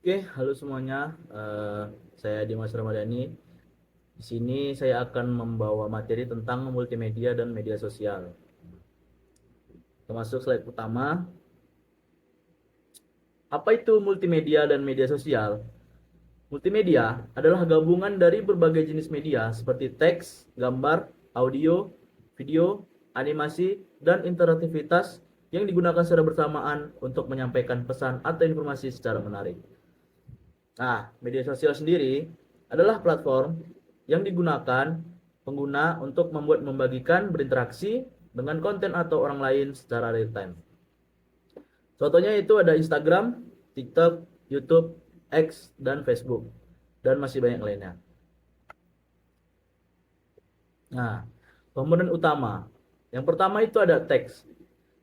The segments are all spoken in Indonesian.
Oke, halo semuanya. Saya Dimas Ramadhani. Di sini saya akan membawa materi tentang multimedia dan media sosial. Termasuk slide pertama. Apa itu multimedia dan media sosial? Multimedia adalah gabungan dari berbagai jenis media seperti teks, gambar, audio, video, animasi, dan interaktivitas yang digunakan secara bersamaan untuk menyampaikan pesan atau informasi secara menarik. Nah, media sosial sendiri adalah platform yang digunakan pengguna untuk membagikan, berinteraksi dengan konten atau orang lain secara real time. Contohnya itu ada Instagram, TikTok, YouTube, X, dan Facebook, dan masih banyak lainnya. Nah, komponen utama. Yang pertama itu ada teks.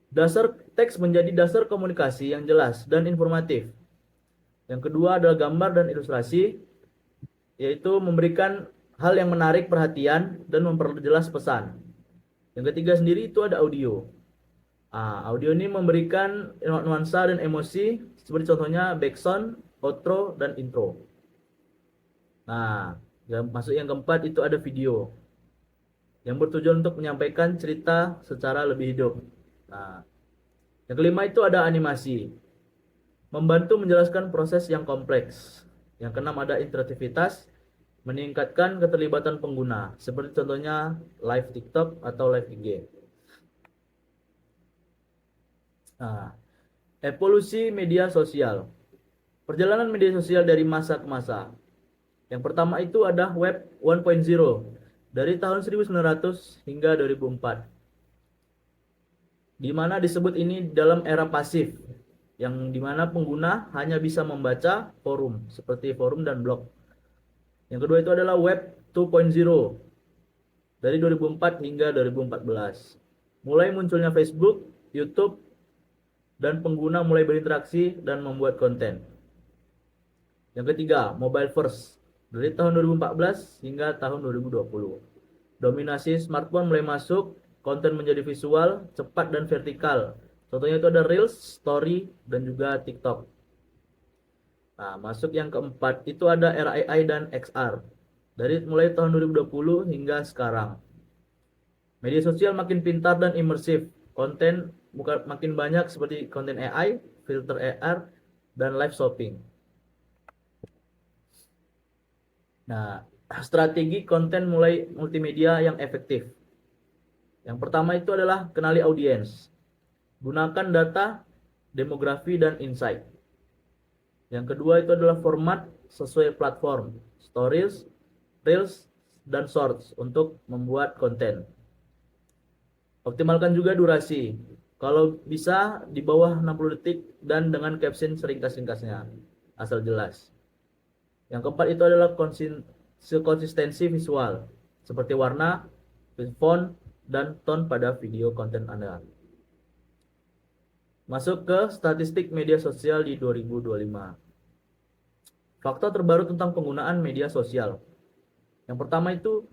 Dasar teks menjadi dasar komunikasi yang jelas dan informatif. Yang kedua adalah gambar dan ilustrasi, yaitu memberikan hal yang menarik perhatian dan memperjelas pesan. Yang ketiga sendiri itu ada audio. Audio ini memberikan nuansa dan emosi seperti contohnya background, outro, dan intro. Nah, yang masuk yang keempat itu ada video yang bertujuan untuk menyampaikan cerita secara lebih hidup. Nah, yang kelima itu ada animasi, membantu menjelaskan proses yang kompleks. Yang keenam ada interaktivitas, meningkatkan keterlibatan pengguna, seperti contohnya live TikTok atau live IG. Nah, evolusi media sosial. Perjalanan media sosial dari masa ke masa. Yang pertama itu ada web 1.0 dari tahun 1900 hingga 2004. Di mana disebut ini dalam era pasif, yang dimana pengguna hanya bisa membaca forum seperti forum dan blog. Yang kedua itu adalah web 2.0 dari 2004 hingga 2014. Mulai munculnya Facebook, YouTube, dan pengguna mulai berinteraksi dan membuat konten. Yang ketiga, mobile first dari tahun 2014 hingga tahun 2020. Dominasi smartphone mulai masuk, konten menjadi visual, cepat dan vertikal. Contohnya itu ada Reels, Story, dan juga TikTok. Nah, masuk yang keempat itu ada era AI dan XR. Dari mulai tahun 2020 hingga sekarang. Media sosial makin pintar dan imersif. Konten makin banyak seperti konten AI, filter AR, dan live shopping. Nah, strategi konten mulai multimedia yang efektif. Yang pertama itu adalah kenali audiens. Gunakan data, demografi, dan insight. Yang kedua itu adalah format sesuai platform, stories, reels, dan shorts untuk membuat konten. Optimalkan juga durasi. Kalau bisa di bawah 60 detik dan dengan caption seringkas-ringkasnya, asal jelas. Yang keempat itu adalah konsistensi visual, seperti warna, font, dan tone pada video konten Anda. Masuk ke statistik media sosial di 2025. Fakta terbaru tentang penggunaan media sosial. Yang pertama itu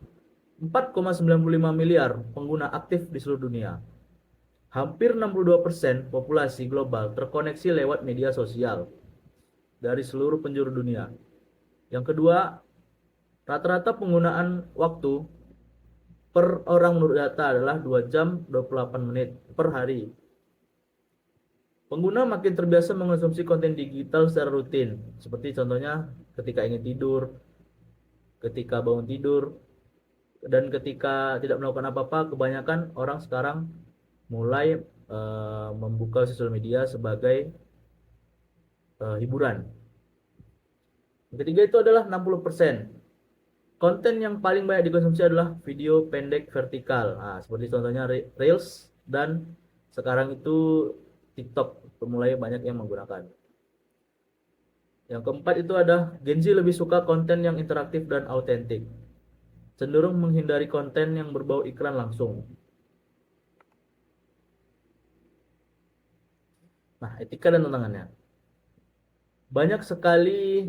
4,95 miliar pengguna aktif di seluruh dunia. Hampir 62% populasi global terkoneksi lewat media sosial dari seluruh penjuru dunia. Yang kedua, rata-rata penggunaan waktu per orang menurut data adalah 2 jam 28 menit per hari. Pengguna makin terbiasa mengonsumsi konten digital secara rutin, seperti contohnya ketika ingin tidur, ketika bangun tidur, dan ketika tidak melakukan apa-apa. Kebanyakan orang sekarang mulai membuka sosial media sebagai hiburan. Yang ketiga itu adalah 60%. Konten yang paling banyak dikonsumsi adalah video pendek vertikal. Nah, seperti contohnya Reels dan sekarang itu TikTok mulai banyak yang menggunakan. Yang keempat itu ada Gen Z lebih suka konten yang interaktif dan autentik. Cenderung menghindari konten yang berbau iklan langsung. Nah, etika dan tantangannya. Banyak sekali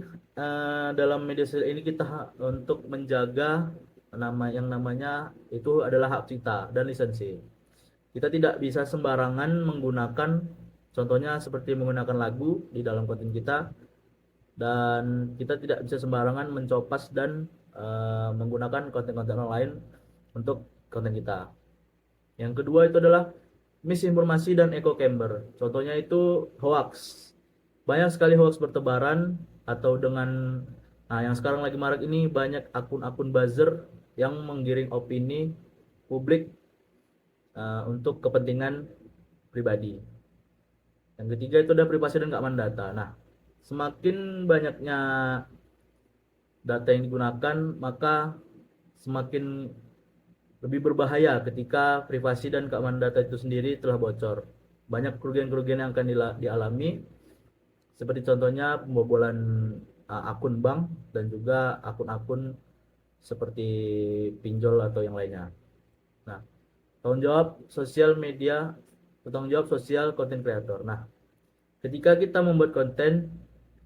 dalam media sosial ini kita untuk menjaga yang namanya itu adalah hak cipta dan lisensi. Kita tidak bisa sembarangan menggunakan, contohnya seperti menggunakan lagu di dalam konten kita, dan kita tidak bisa sembarangan mencopas dan menggunakan konten-konten orang lain untuk konten kita. Yang kedua itu adalah misinformasi dan echo chamber. Contohnya itu hoax. Banyak sekali hoax bertebaran atau dengan yang sekarang lagi marak ini banyak akun-akun buzzer yang menggiring opini publik untuk kepentingan pribadi. Yang ketiga itu ada privasi dan keamanan data. Nah, semakin banyaknya data yang digunakan, maka semakin lebih berbahaya ketika privasi dan keamanan data itu sendiri telah bocor. Banyak kerugian-kerugian yang akan dialami, seperti contohnya pembobolan akun bank dan juga akun-akun seperti pinjol atau yang lainnya. Nah, tanggung jawab sosial media, tanggung jawab sosial content creator. Nah, ketika kita membuat konten,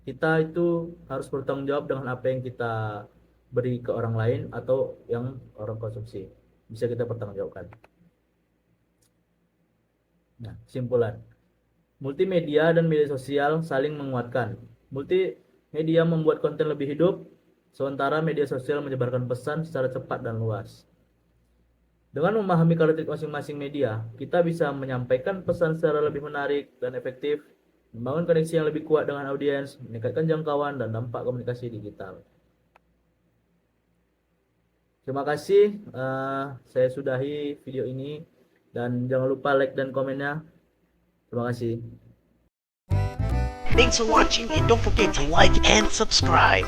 kita itu harus bertanggung jawab dengan apa yang kita beri ke orang lain atau yang orang konsumsi. Bisa kita pertanggungjawabkan. Nah, kesimpulan. Multimedia dan media sosial saling menguatkan. Multimedia membuat konten lebih hidup, sementara media sosial menyebarkan pesan secara cepat dan luas. Dengan memahami karakteristik masing-masing media, kita bisa menyampaikan pesan secara lebih menarik dan efektif, membangun koneksi yang lebih kuat dengan audiens, meningkatkan jangkauan dan dampak komunikasi digital. Terima kasih, saya sudahi video ini dan jangan lupa like dan komennya. Terima kasih. Thanks for watching and don't forget to like and subscribe.